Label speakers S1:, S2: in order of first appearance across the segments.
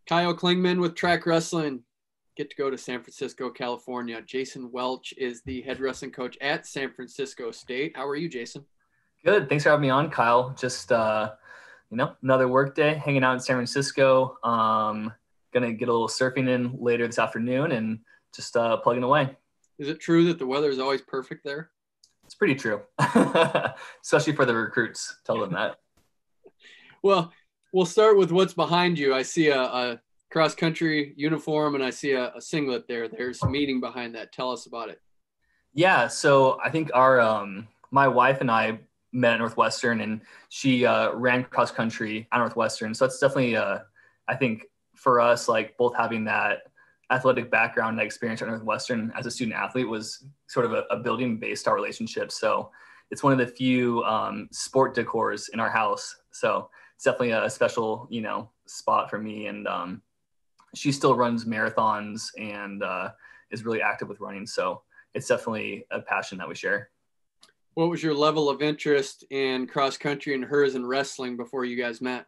S1: Kyle Klingman with Track Wrestling. Get to go to San Francisco, California. Jason Welch is the head wrestling coach at San Francisco State. How are you, Jason?
S2: Good. Thanks for having me on, Kyle. Just, another work day, hanging out in San Francisco. Gonna get a little surfing in later this afternoon and just plugging away.
S1: Is it true that the weather is always perfect there?
S2: It's pretty true, especially for the recruits. Tell them that.
S1: Well, we'll start with what's behind you. I see a cross-country uniform and I see a singlet there. There's meaning behind that. Tell us about it.
S2: Yeah, so I think our my wife and I met at Northwestern, and she ran cross country at Northwestern. So that's definitely, I think, for us, like both having that athletic background and experience at Northwestern as a student athlete was sort of a building based our relationship. So it's one of the few sport decors in our house. So it's definitely a special, spot for me. And she still runs marathons and is really active with running. So it's definitely a passion that we share.
S1: What was your level of interest in cross country and hers in wrestling before you guys met?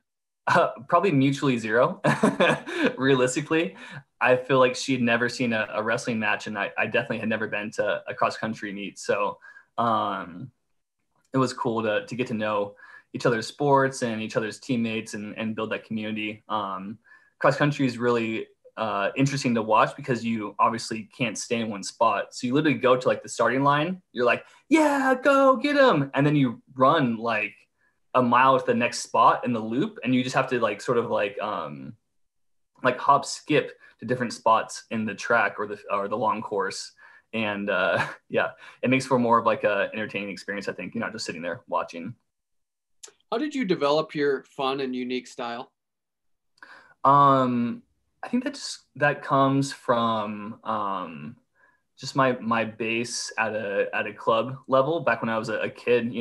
S2: Probably mutually zero. Realistically, I feel like she had never seen a wrestling match, and I definitely had never been to a cross country meet. So it was cool to get to know each other's sports and each other's teammates and build that community. Cross country is really interesting to watch because you obviously can't stay in one spot. So you literally go to like the starting line. You're like, yeah, go get him. And then you run like a mile to the next spot in the loop. And you just have to like sort of like hop skip to different spots in the track or the long course. And yeah, it makes for more of like a entertaining experience. I think you're not just sitting there watching.
S1: How did you develop your fun and unique style?
S2: I think that comes from just my base at a club level. Back when I was a kid,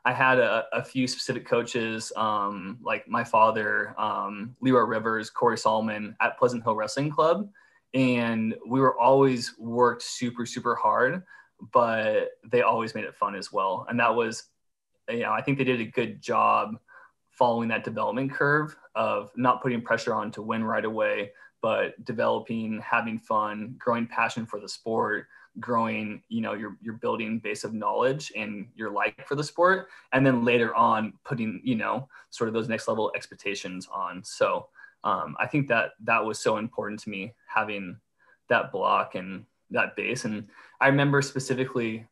S2: I had a few specific coaches, like my father, Leroy Rivers, Corey Solomon at Pleasant Hill Wrestling Club, and we were always worked super super hard, but they always made it fun as well. And that was, I think they did a good job following that development curve of not putting pressure on to win right away, but developing, having fun, growing passion for the sport, growing, your building base of knowledge and your like for the sport. And then later on putting, sort of those next level expectations on. So I think that was so important to me, having that block and that base. And I remember specifically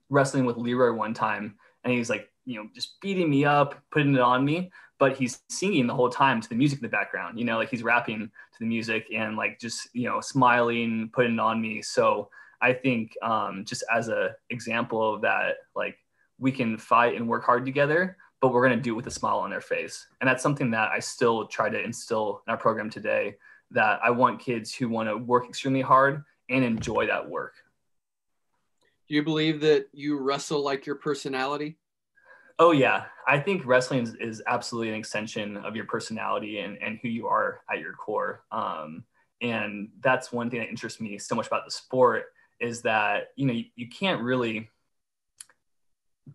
S2: wrestling with Leroy one time, and he's like, just beating me up, putting it on me, but he's singing the whole time to the music in the background, like he's rapping to the music and like just, smiling, putting it on me. So I think just as a example of that, like we can fight and work hard together, but we're going to do it with a smile on their face. And that's something that I still try to instill in our program today, that I want kids who want to work extremely hard and enjoy that work.
S1: Do you believe that you wrestle like your personality?
S2: Oh yeah. I think wrestling is absolutely an extension of your personality and who you are at your core. And that's one thing that interests me so much about the sport is that, you can't really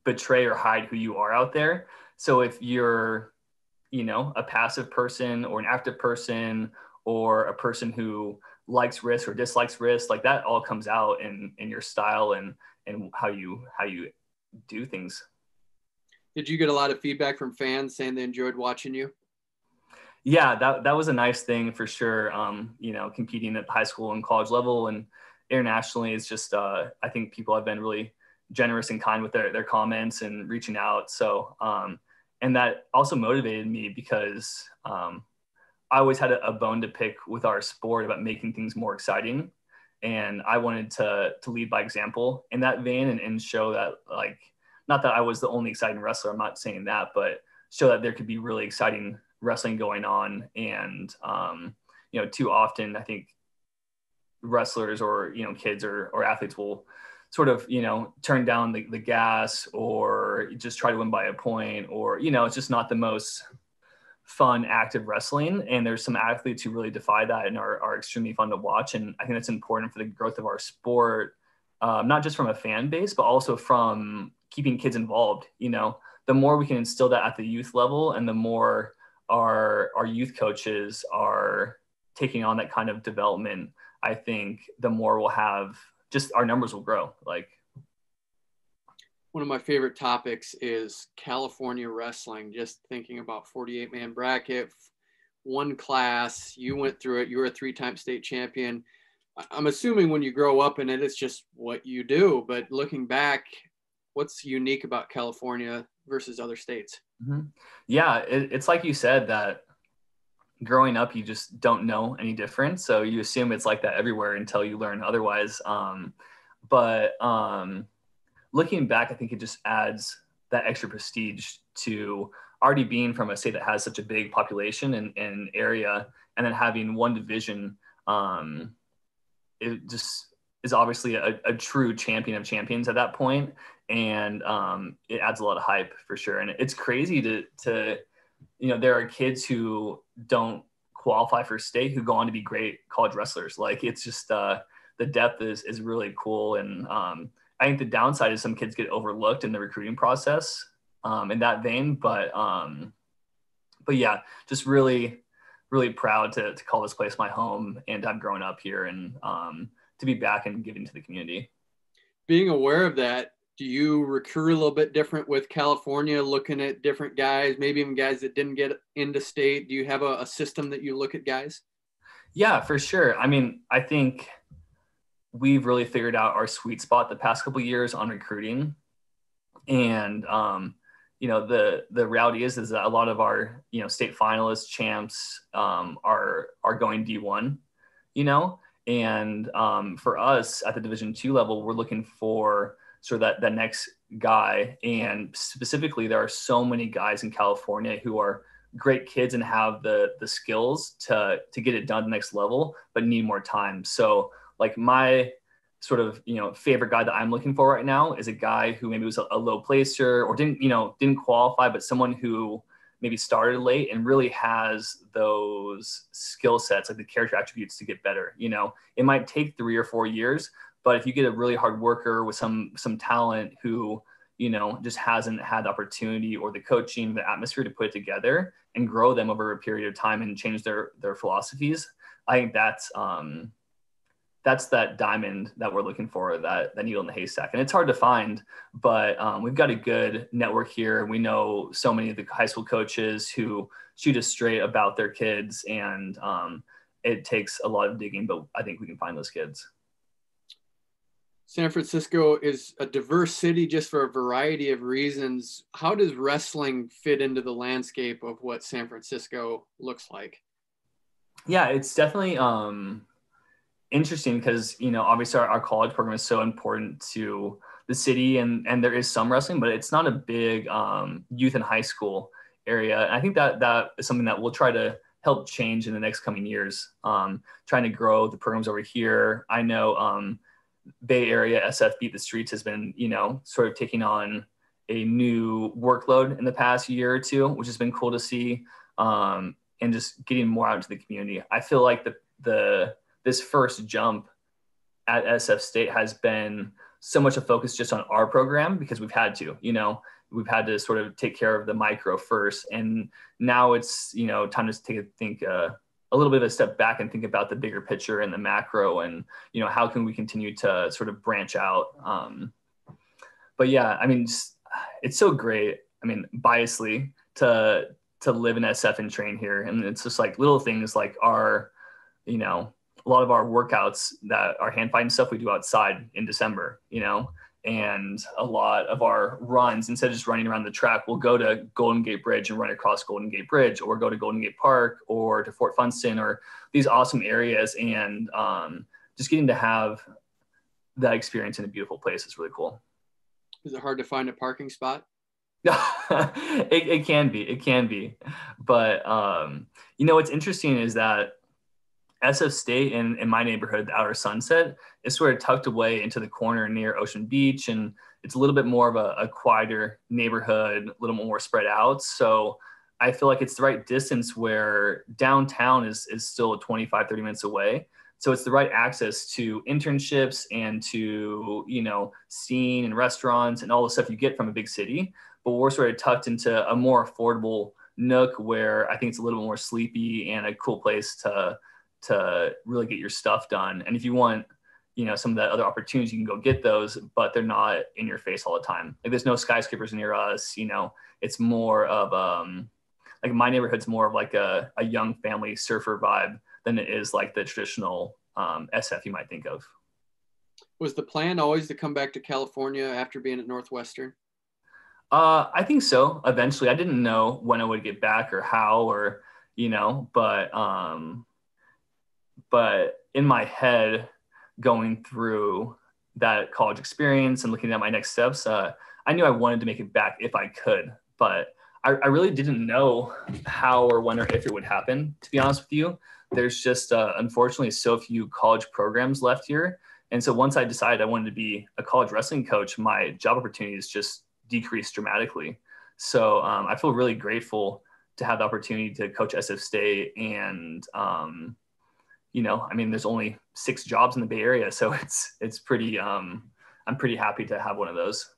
S2: betray or hide who you are out there. So if you're, a passive person or an active person or a person who likes risk or dislikes risk, like that all comes out in your style and how you do things.
S1: Did you get a lot of feedback from fans saying they enjoyed watching you?
S2: Yeah, that was a nice thing for sure. Competing at the high school and college level and internationally is just, I think people have been really generous and kind with their comments and reaching out. So, and that also motivated me because I always had a bone to pick with our sport about making things more exciting. And I wanted to lead by example in that vein and show that, like, not that I was the only exciting wrestler, I'm not saying that, but show that there could be really exciting wrestling going on. And, too often I think wrestlers or, kids or athletes will sort of, turn down the gas or just try to win by a point or, it's just not the most fun, active wrestling. And there's some athletes who really defy that and are extremely fun to watch. And I think that's important for the growth of our sport, not just from a fan base, but also from keeping kids involved. The more we can instill that at the youth level and the more our youth coaches are taking on that kind of development, I think the more we'll have, just our numbers will grow. Like,
S1: one of my favorite topics is California wrestling. Just thinking about 48-man bracket, one class, you went through it, you were a 3-time state champion. I'm assuming when you grow up in it, it's just what you do. But looking back, what's unique about California versus other states?
S2: Mm-hmm. Yeah, it's like you said, that growing up, you just don't know any different. So you assume it's like that everywhere until you learn otherwise. But looking back, I think it just adds that extra prestige to already being from a state that has such a big population and area, and then having one division. It just is obviously a true champion of champions at that point. And it adds a lot of hype for sure. And it's crazy to there are kids who don't qualify for state who go on to be great college wrestlers. Like, it's just the depth is really cool. And I think the downside is some kids get overlooked in the recruiting process in that vein. But yeah, just really, really proud to call this place my home, and I've grown up here, and to be back and giving to the community.
S1: Being aware of that, do you recruit a little bit different with California, looking at different guys, maybe even guys that didn't get into state? Do you have a system that you look at guys? Yeah,
S2: for sure. I mean, I think we've really figured out our sweet spot the past couple of years on recruiting. And, the reality is that a lot of our, state finalists, champs are going D1, and for us at the Division II level, we're looking for sort of that next guy. And specifically, there are so many guys in California who are great kids and have the skills to get it done the next level, but need more time. So like my sort of, favorite guy that I'm looking for right now is a guy who maybe was a low placer or didn't qualify, but someone who maybe started late and really has those skill sets, like the character attributes to get better. It might take 3 or 4 years, but if you get a really hard worker with some talent who, just hasn't had the opportunity or the coaching, the atmosphere to put it together and grow them over a period of time and change their philosophies, I think that's that diamond that we're looking for, that needle in the haystack. And it's hard to find, but we've got a good network here. We know so many of the high school coaches who shoot us straight about their kids, and it takes a lot of digging, but I think we can find those kids.
S1: San Francisco is a diverse city just for a variety of reasons. How does wrestling fit into the landscape of what San Francisco looks like?
S2: Yeah, it's definitely interesting because, obviously our college program is so important to the city, and there is some wrestling, but it's not a big youth and high school area. And I think that is something that we'll try to help change in the next coming years, trying to grow the programs over here. I know Bay Area SF Beat the Streets has been, sort of taking on a new workload in the past year or two, which has been cool to see, and just getting more out into the community. I feel like this first jump at SF State has been so much a focus just on our program because we've had to, we've had to sort of take care of the micro first. And now it's, time to think a little bit of a step back and think about the bigger picture and the macro and, how can we continue to sort of branch out? But yeah, I mean, it's so great. I mean, biasly to live in SF and train here. And it's just like little things like our, a lot of our workouts that our hand fighting stuff we do outside in December, and a lot of our runs, instead of just running around the track, we'll go to Golden Gate Bridge and run across Golden Gate Bridge, or go to Golden Gate Park or to Fort Funston or these awesome areas. And just getting to have that experience in a beautiful place is really cool.
S1: Is it hard to find a parking spot?
S2: It can be. But, what's interesting is that SF State in my neighborhood, the Outer Sunset, is sort of tucked away into the corner near Ocean Beach. And it's a little bit more of a quieter neighborhood, a little more spread out. So I feel like it's the right distance where downtown is still 25, 30 minutes away. So it's the right access to internships and to, scene and restaurants and all the stuff you get from a big city. But we're sort of tucked into a more affordable nook where I think it's a little more sleepy and a cool place to really get your stuff done. And if you want, some of the other opportunities, you can go get those, but they're not in your face all the time. Like there's no skyscrapers near us, it's more of, like my neighborhood's more of like a young family surfer vibe than it is like the traditional SF you might think of.
S1: Was the plan always to come back to California after being at Northwestern?
S2: I think so. Eventually, I didn't know when I would get back or how, or, but in my head, going through that college experience and looking at my next steps, I knew I wanted to make it back if I could, but I really didn't know how or when or if it would happen, to be honest with you. There's just, unfortunately, so few college programs left here. And so once I decided I wanted to be a college wrestling coach, my job opportunities just decreased dramatically. So I feel really grateful to have the opportunity to coach SF State. And, there's only 6 jobs in the Bay Area. So it's pretty, I'm pretty happy to have one of those.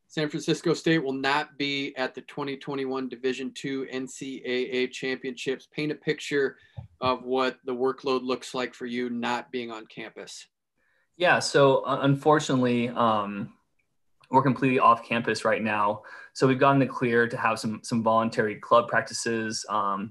S1: San Francisco State will not be at the 2021 Division II NCAA championships. Paint a picture of what the workload looks like for you not being on campus.
S2: Yeah. So unfortunately, we're completely off campus right now. So we've gotten the clear to have some voluntary club practices,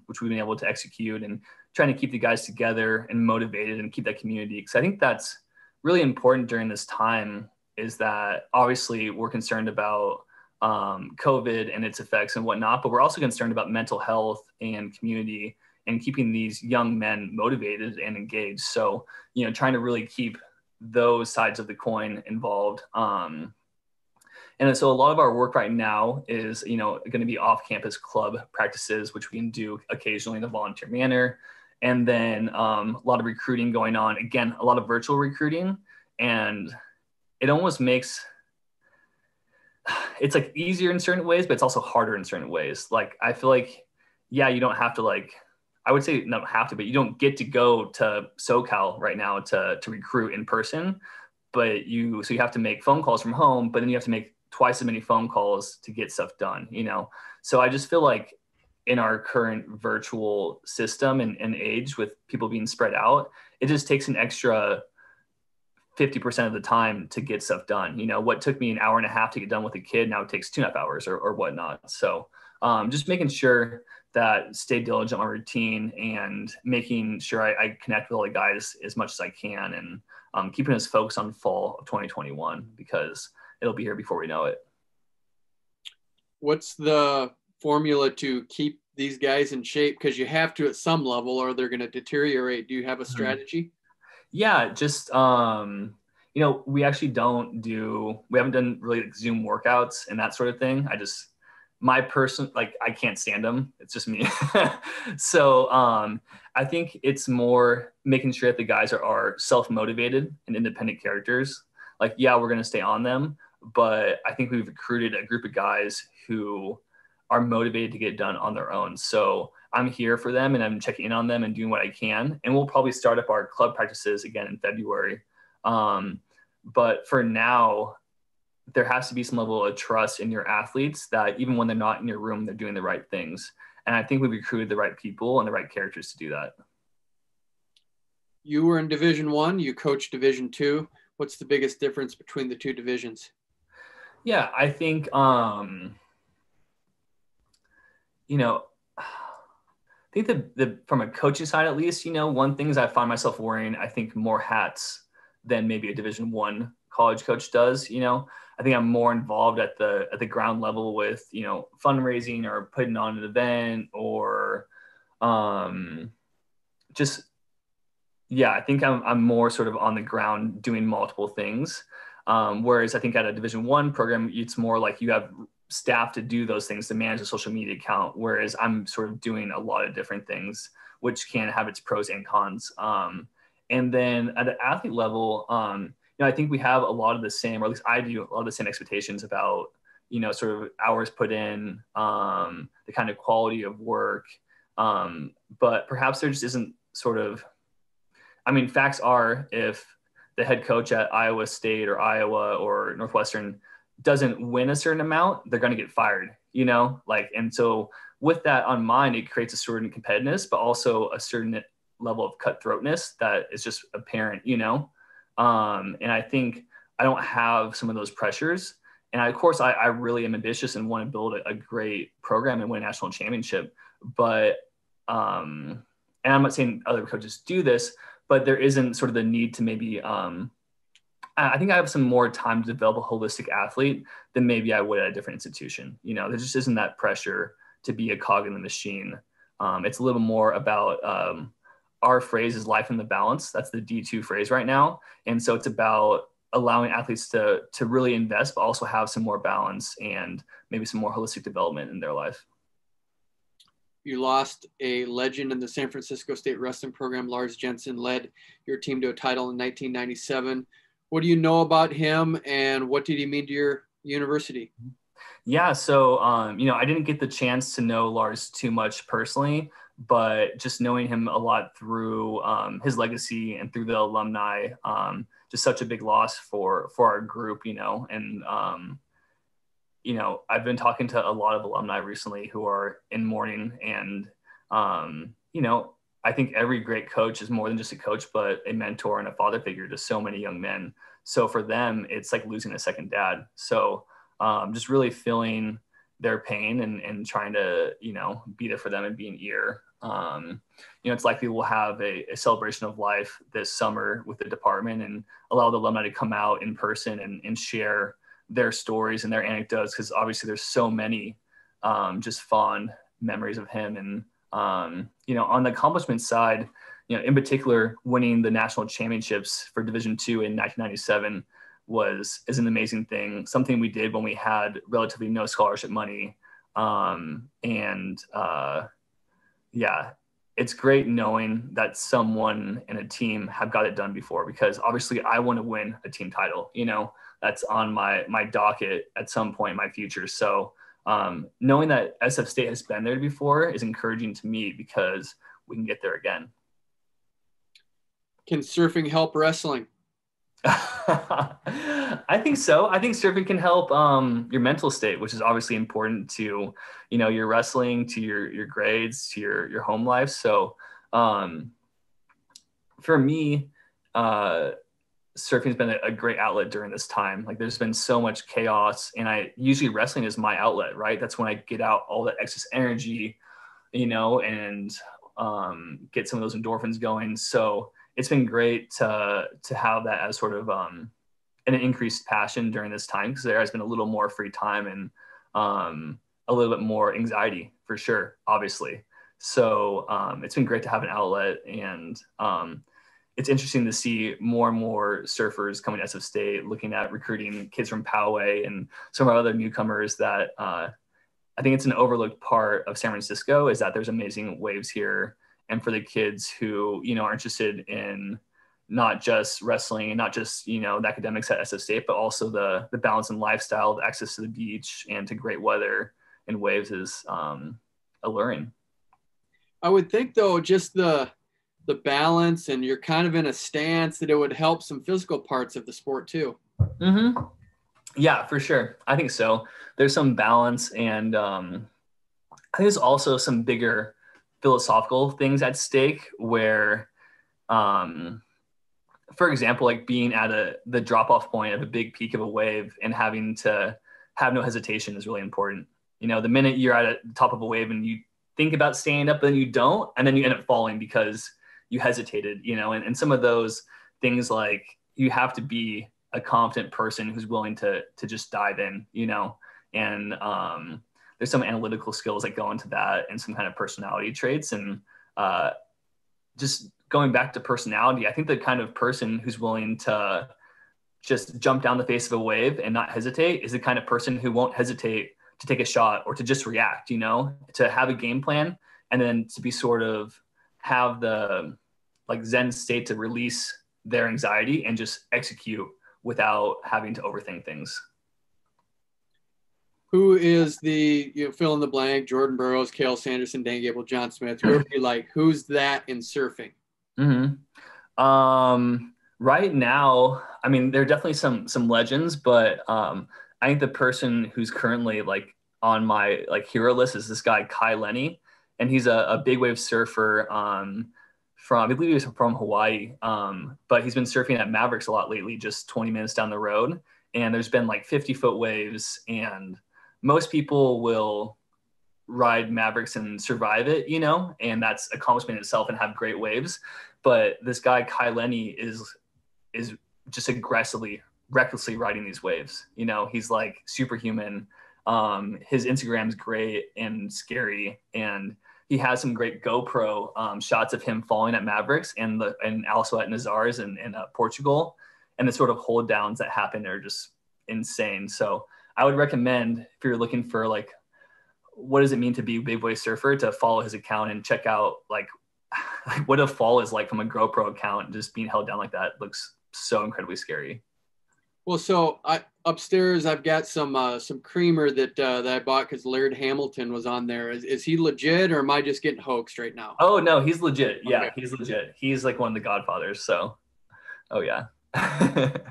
S2: which we've been able to execute, and trying to keep the guys together and motivated and keep that community. Because I think that's really important during this time, is that obviously we're concerned about COVID and its effects and whatnot, but we're also concerned about mental health and community and keeping these young men motivated and engaged. So, trying to really keep those sides of the coin involved. And so a lot of our work right now is, going to be off-campus club practices, which we can do occasionally in a volunteer manner. And then a lot of recruiting going on. Again, a lot of virtual recruiting. And it almost makes, it's like easier in certain ways, but it's also harder in certain ways. Like, I feel like, yeah, you don't have to I would say not have to, but you don't get to go to SoCal right now to recruit in person, but you have to make phone calls from home, but then you have to make twice as many phone calls to get stuff done, So I just feel like in our current virtual system and age with people being spread out, it just takes an extra 50% of the time to get stuff done. What took me an hour and a half to get done with a kid, now it takes 2.5 hours or whatnot. So just making sure that stay diligent on my routine and making sure I connect with all the guys as much as I can, and keeping us focused on fall of 2021, because it'll be here before we know it.
S1: What's the formula to keep these guys in shape? Because you have to at some level, or they're going to deteriorate. Do you have a strategy?
S2: Yeah, just, we actually we haven't done really Zoom workouts and that sort of thing. I can't stand them. It's just me. So I think it's more making sure that the guys are self-motivated and independent characters. Like, yeah, we're going to stay on them, but I think we've recruited a group of guys who are motivated to get it done on their own. So I'm here for them, and I'm checking in on them and doing what I can. And we'll probably start up our club practices again in February. But for now, there has to be some level of trust in your athletes that even when they're not in your room, they're doing the right things. And I think we've recruited the right people and the right characters to do that.
S1: You were in Division I, you coached Division II. What's the biggest difference between the two divisions?
S2: Yeah, I think, I think the from a coaching side, at least, one thing is I find myself wearing, I think, more hats than maybe a Division I college coach does. I think I'm more involved at the ground level with, fundraising or putting on an event or I think I'm more sort of on the ground doing multiple things. Whereas I think at a Division I program, it's more like you have staff to do those things, to manage a social media account. Whereas I'm sort of doing a lot of different things, which can have its pros and cons. And then at the athlete level, I think we have a lot of the same, or at least I do, a lot of the same expectations about, sort of hours put in, the kind of quality of work. But perhaps there just isn't facts are, if the head coach at Iowa State or Iowa or Northwestern doesn't win a certain amount, they're going to get fired, like, and so with that on mind, it creates a certain competitiveness, but also a certain level of cutthroatness that is just apparent, and I think I don't have some of those pressures. And of course, I really am ambitious and want to build a great program and win a national championship. But, and I'm not saying other coaches do this, but there isn't sort of the need to maybe, I think I have some more time to develop a holistic athlete than maybe I would at a different institution. There just isn't that pressure to be a cog in the machine. It's a little more about, our phrase is life in the balance. That's the D2 phrase right now. And so it's about allowing athletes to really invest, but also have some more balance and maybe some more holistic development in their life.
S1: You lost a legend in the San Francisco State wrestling program. Lars Jensen led your team to a title in 1997. What do you know about him, and what did he mean to your university?
S2: Yeah, so, I didn't get the chance to know Lars too much personally, but just knowing him a lot through his legacy and through the alumni, just such a big loss for our group, and, I've been talking to a lot of alumni recently who are in mourning, and, I think every great coach is more than just a coach, but a mentor and a father figure to so many young men. So for them, it's like losing a second dad. So just really feeling their pain and trying to, be there for them and be an ear. It's likely we'll have a celebration of life this summer with the department and allow the alumni to come out in person and share their stories and their anecdotes, because obviously there's so many just fond memories of him. And, on the accomplishment side, in particular, winning the national championships for Division II in 1997 is an amazing thing, something we did when we had relatively no scholarship money. It's great knowing that someone and a team have got it done before, because obviously I want to win a team title, that's on my docket at some point in my future. So knowing that SF State has been there before is encouraging to me, because we can get there again.
S1: Can surfing help wrestling?
S2: I think so. I think surfing can help your mental state, which is obviously important to, your wrestling, to your grades, to your home life. So for me, surfing has been a great outlet during this time. Like, there's been so much chaos, and usually wrestling is my outlet, right? That's when I get out all that excess energy, and get some of those endorphins going. So it's been great to have that as sort of an increased passion during this time, because there has been a little more free time and a little bit more anxiety for sure, obviously. So it's been great to have an outlet, and it's interesting to see more and more surfers coming to SF State, looking at recruiting kids from Poway and some of our other newcomers that I think it's an overlooked part of San Francisco, is that there's amazing waves here. And for the kids who, are interested in not just wrestling and not just, the academics at SF State, but also the balance and lifestyle, the access to the beach and to great weather and waves is alluring.
S1: I would think, though, just the balance, and you're kind of in a stance, that it would help some physical parts of the sport too.
S2: Mm-hmm. Yeah, for sure. I think so. There's some balance, and I think there's also some bigger philosophical things at stake where, for example, like being at the drop-off point of a big peak of a wave and having to have no hesitation is really important. The minute you're at the top of a wave and you think about staying up, then you don't, and then you end up falling because you hesitated, and some of those things, like, you have to be a confident person who's willing to just dive in, and there's some analytical skills that go into that, and some kind of personality traits. And just going back to personality, I think the kind of person who's willing to just jump down the face of a wave and not hesitate is the kind of person who won't hesitate to take a shot or to just react, to have a game plan, and then to be sort of have the Zen state to release their anxiety and just execute without having to overthink things.
S1: Who is the, fill in the blank, Jordan Burroughs, Cale Sanderson, Dan Gable, John Smith, whoever you like, who's that in surfing?
S2: Mm-hmm. Right now, there are definitely some legends, but I think the person who's currently on my like hero list is this guy, Lenny, and he's a big wave surfer from, I believe he was from Hawaii, but he's been surfing at Mavericks a lot lately, just 20 minutes down the road. And there's been like 50-foot waves, and most people will ride Mavericks and survive it, you know, and that's accomplishment in itself and have great waves. But this guy, Lenny, is just aggressively, recklessly riding these waves. You know, he's like superhuman. His Instagram's great and scary, and he has some great GoPro shots of him falling at Mavericks and also at Nazar's in Portugal, and the sort of hold downs that happen are just insane. So I would recommend, if you're looking for like, what does it mean to be a big wave surfer, to follow his account and check out like what a fall is like from a GoPro account. Just being held down like that looks so incredibly scary.
S1: Well, so upstairs I've got some creamer that I bought because Laird Hamilton was on there. Is he legit, or am I just getting hoaxed right now?
S2: Oh no, he's legit. Yeah,
S1: okay.
S2: He's legit. He's like one of the godfathers. So, oh yeah.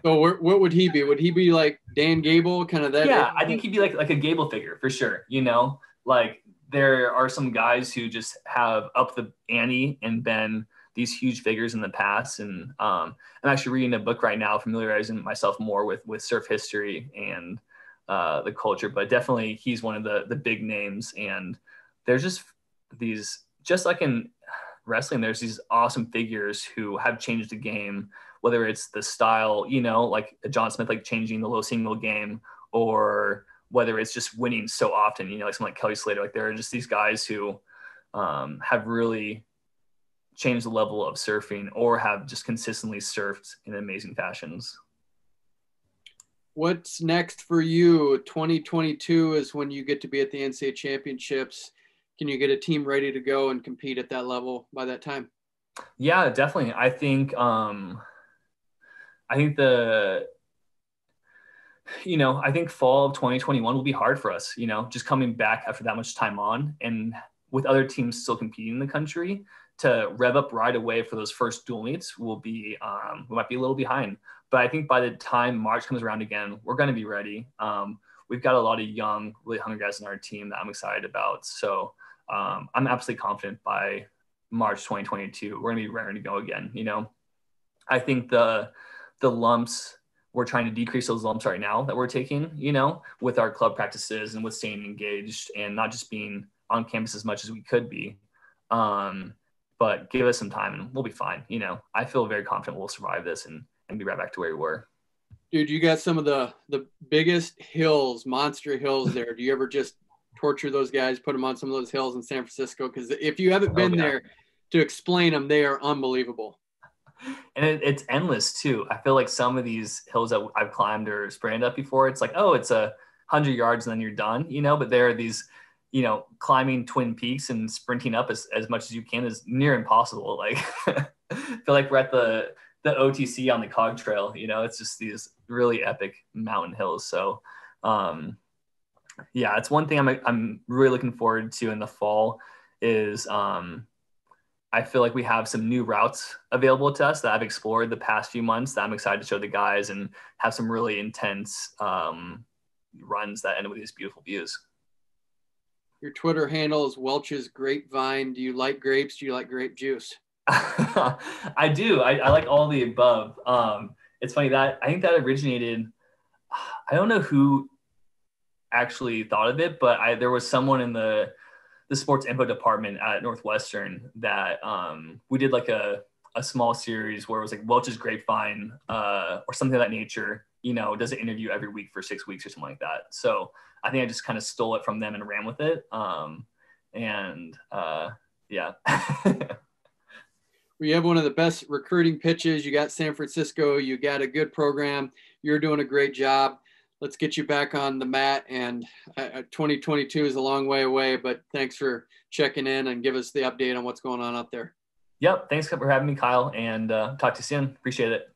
S1: So what would he be? Would he be like Dan Gable, kind of that?
S2: Yeah, I think he'd be like a Gable figure for sure. You know, like there are some guys who just have up the ante and been these huge figures in the past. And I'm actually reading a book right now, familiarizing myself more with surf history and the culture, but definitely he's one of the big names. And there's just these, just like in wrestling, there's these awesome figures who have changed the game, whether it's the style, you know, like John Smith, like changing the low single game, or whether it's just winning so often, you know, like someone like Kelly Slater. Like there are just these guys who have really change the level of surfing, or have just consistently surfed in amazing fashions.
S1: What's next for you? 2022 is when you get to be at the NCAA championships. Can you get a team ready to go and compete at that level by that time?
S2: Yeah, definitely. I think fall of 2021 will be hard for us, you know, just coming back after that much time on, and with other teams still competing in the country, to rev up right away for those first dual meets will be, we might be a little behind. But I think by the time March comes around again, we're going to be ready. We've got a lot of young, really hungry guys in our team that I'm excited about. So I'm absolutely confident by March 2022, we're going to be ready to go again. You know, I think the lumps, we're trying to decrease those lumps right now that we're taking, you know, with our club practices and with staying engaged and not just being on campus as much as we could be. But give us some time and we'll be fine. You know, I feel very confident we'll survive this and be right back to where we were.
S1: Dude, you got some of the biggest hills, monster hills there. Do you ever just torture those guys, put them on some of those hills in San Francisco? Because if you haven't been there to explain them, they are unbelievable.
S2: And it's endless too. I feel like some of these hills that I've climbed or sprinted up before, it's like, oh, it's 100 yards and then you're done, you know, but there are these, you know, climbing Twin Peaks and sprinting up as much as you can is near impossible. Like I feel like we're at the OTC on the Cog Trail, you know, it's just these really epic mountain hills. So yeah, it's one thing I'm really looking forward to in the fall is I feel like we have some new routes available to us that I've explored the past few months that I'm excited to show the guys, and have some really intense runs that end with these beautiful views.
S1: Your Twitter handle is Welch's Grapevine. Do you like grapes? Do you like grape juice?
S2: I do. I like all the above. It's funny that I think that originated, I don't know who actually thought of it, but there was someone in the sports info department at Northwestern that we did like a small series where it was like Welch's Grapevine or something of that nature, you know, does an interview every week for 6 weeks or something like that. So I think I just kind of stole it from them and ran with it. Yeah.
S1: We have one of the best recruiting pitches. You got San Francisco, you got a good program. You're doing a great job. Let's get you back on the mat. And 2022 is a long way away, but thanks for checking in and give us the update on what's going on out there.
S2: Yep. Thanks for having me, Kyle, and talk to you soon. Appreciate it.